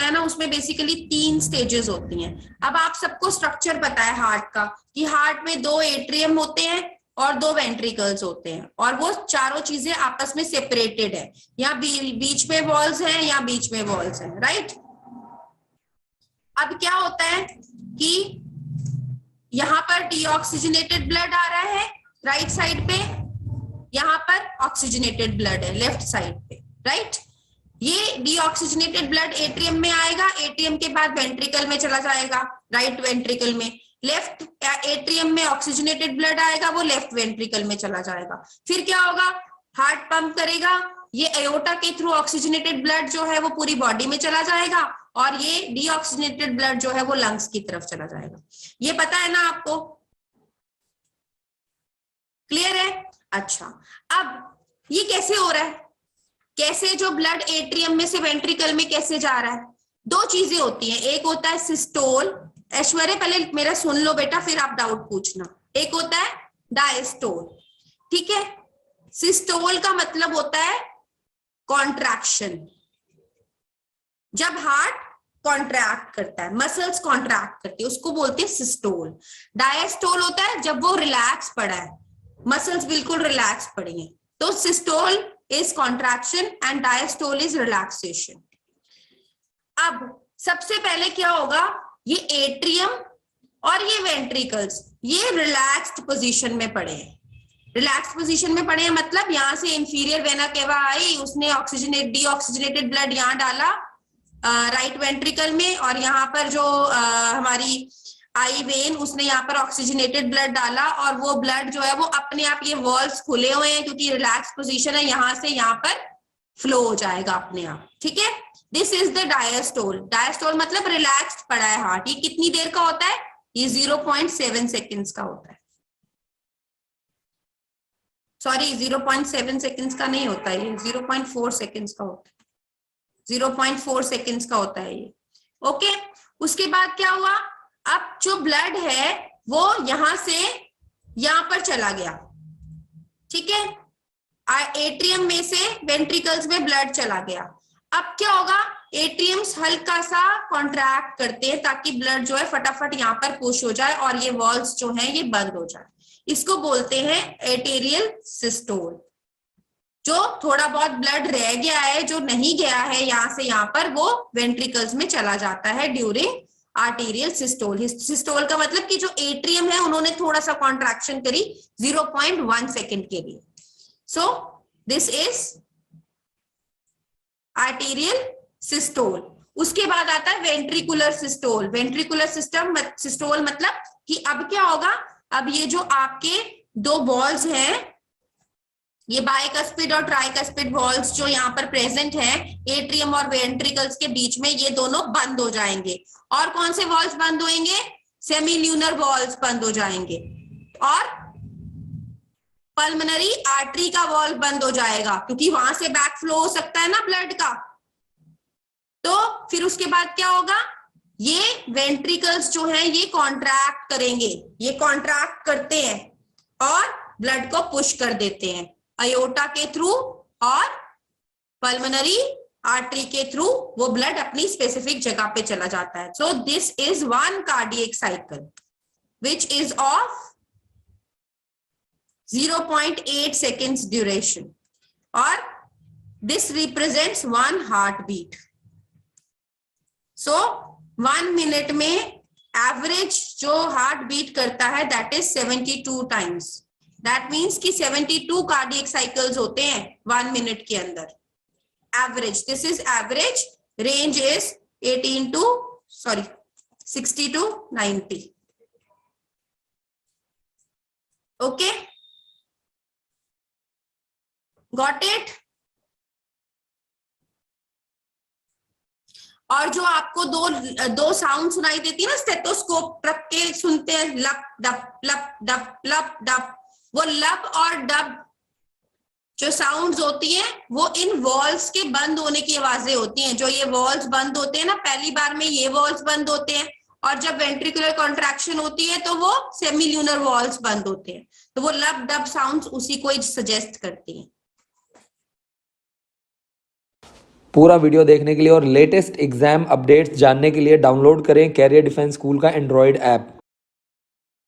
होता है ना, उसमें बेसिकली 3 स्टेजेस होती हैं। अब आप सबको स्ट्रक्चर पता है हार्ट का, कि हार्ट में 2 एट्रियम होते हैं और 2 वेंट्रिकल्स होते हैं, और वो चारों चीजें आपस में सेपरेटेड है, या बीच में वॉल्स हैं या बीच में वॉल्स हैं, राइट। अब क्या होता है कि यहाँ पर डीऑक्सीजनेटेड ब्लड आ रहा है राइट साइड पे, यहाँ पर ऑक्सीजनेटेड ब्लड है लेफ्ट साइड पे, राइट। ये डीऑक्सीजनेटेड ब्लड एट्रियम में आएगा, एट्रियम के बाद वेंट्रिकल में चला जाएगा, राइट वेंट्रिकल में। लेफ्ट एट्रियम में ऑक्सीजनेटेड ब्लड आएगा, वो लेफ्ट वेंट्रिकल में चला जाएगा। फिर क्या होगा, हार्ट पंप करेगा, ये एओर्टा के थ्रू ऑक्सीजनेटेड ब्लड जो है वो पूरी बॉडी में चला जाएगा, और ये डीऑक्सीजनेटेड ब्लड जो है वो लंग्स की तरफ चला जाएगा। ये पता है ना आपको, क्लियर है? अच्छा, अब ये कैसे हो रहा है, कैसे जो ब्लड एट्रियम में से वेंट्रिकल में कैसे जा रहा है? 2 चीजें होती हैं, एक होता है सिस्टोल, ऐश्वर्य पहले मेरा सुन लो बेटा, फिर आप डाउट पूछना। एक होता है डायस्टोल, ठीक है। सिस्टोल का मतलब होता है कॉन्ट्रैक्शन, जब हार्ट कॉन्ट्रैक्ट करता है, मसल्स कॉन्ट्रैक्ट करती है, उसको बोलते हैं सिस्टोल। डायस्टोल होता है जब वो रिलैक्स पड़ा है, मसल्स बिल्कुल रिलैक्स पड़ी हैं, तो systole is contraction and diastole is relaxation. अब सबसे पहले क्या होगा, ये एट्रियम और ये वेंट्रिकल्स ये रिलैक्स्ड पोजीशन में पड़े हैं। रिलैक्स पोजीशन में पड़े हैं मतलब यहाँ से इंफीरियर वेना केवा आई, उसने डीऑक्सीजनेटेड ब्लड यहाँ डाला राइट वेंट्रिकल में, और यहाँ पर जो हमारी आई वेन उसने यहाँ पर ऑक्सीजनेटेड ब्लड डाला, और वो ब्लड जो है वो अपने आप, ये वॉल्स खुले हुए हैं क्योंकि रिलैक्स पोजीशन है, यहाँ से यहाँ पर फ्लो हो जाएगा अपने आप, ठीक है। This is the diastole. Diastole मतलब रिलैक्स्ड पड़ा है हार्ट। ये कितनी देर का होता है, ये 0.7 सेकेंड्स का होता है। सॉरी 0.7 सेकेंड्स का नहीं होता है, ये 0.4 सेकेंड्स का होता है, 0.4 सेकेंड्स का होता है ये, ओके। उसके बाद क्या हुआ, अब जो ब्लड है वो यहां से यहां पर चला गया, ठीक है। एट्रियम में से वेंट्रिकल्स में ब्लड चला गया। अब क्या होगा, एट्रियम्स हल्का सा कॉन्ट्रैक्ट करते हैं ताकि ब्लड जो है फटाफट यहाँ पर पुश हो जाए और ये वॉल्स जो है ये बंद हो जाए। इसको बोलते हैं एटेरियल सिस्टोल। जो थोड़ा बहुत ब्लड रह गया है, जो नहीं गया है यहाँ से यहाँ पर, वो वेंट्रिकल्स में चला जाता है ड्यूरिंग आर्टेरियल सिस्टोल। सिस्टोल का मतलब कि जो एट्रियम है उन्होंने थोड़ा सा कॉन्ट्रैक्शन करी 0.1 सेकेंड के लिए। So this is arterial systole. उसके बाद आता है वेंट्रिकुलर सिस्टोल। वेंट्रिकुलर सिस्टोल मतलब कि अब क्या होगा, अब ये जो आपके 2 वॉल्स हैं, ये बाइकस्पिड और ट्राइकस्पिड वॉल्स जो यहाँ पर प्रेजेंट हैं एट्रियम और वेंट्रिकल्स के बीच में, ये दोनों बंद हो जाएंगे। और कौन से वॉल्स बंद होंगे, सेमील्यूनर वॉल्स बंद हो जाएंगे, और पल्मोनरी आर्टरी का वॉल्व बंद हो जाएगा क्योंकि वहां से बैक फ्लो हो सकता है ना ब्लड का। तो फिर उसके बाद क्या होगा, ये वेंट्रिकल्स जो हैं ये कॉन्ट्रैक्ट करेंगे, ये कॉन्ट्रैक्ट करते हैं और ब्लड को पुश कर देते हैं अयोटा के थ्रू और पल्मोनरी आर्टरी के थ्रू, वो ब्लड अपनी स्पेसिफिक जगह पे चला जाता है। So this is one cardiac cycle which is of 0.8 seconds duration, or this represents 1 heartbeat. So 1 minute में average जो heart beat करता है that is 72 times. That means कि 72 cardiac cycles होते हैं 1 minute के अंदर. Average, this is average. Range is 60 to 90. Okay. Got it? और जो आपको दो साउंड सुनाई देती है ना स्टेथोस्कोप रख के सुनते हैं, लप डप लप डप लप डप, वो लप और डप जो साउंड्स होती हैं वो इन वॉल्स के बंद होने की आवाजें होती हैं। जो ये वॉल्स बंद होते हैं ना, पहली बार में ये वॉल्स बंद होते हैं, और जब वेंट्रिकुलर कॉन्ट्रैक्शन होती है तो वो सेमील्यूनर वॉल्स बंद होते हैं। तो वो लप डप साउंड्स उसी को सजेस्ट करती हैं। पूरा वीडियो देखने के लिए और लेटेस्ट एग्जाम अपडेट्स जानने के लिए डाउनलोड करें कैरियर डिफेंस स्कूल का एंड्रॉयड ऐप।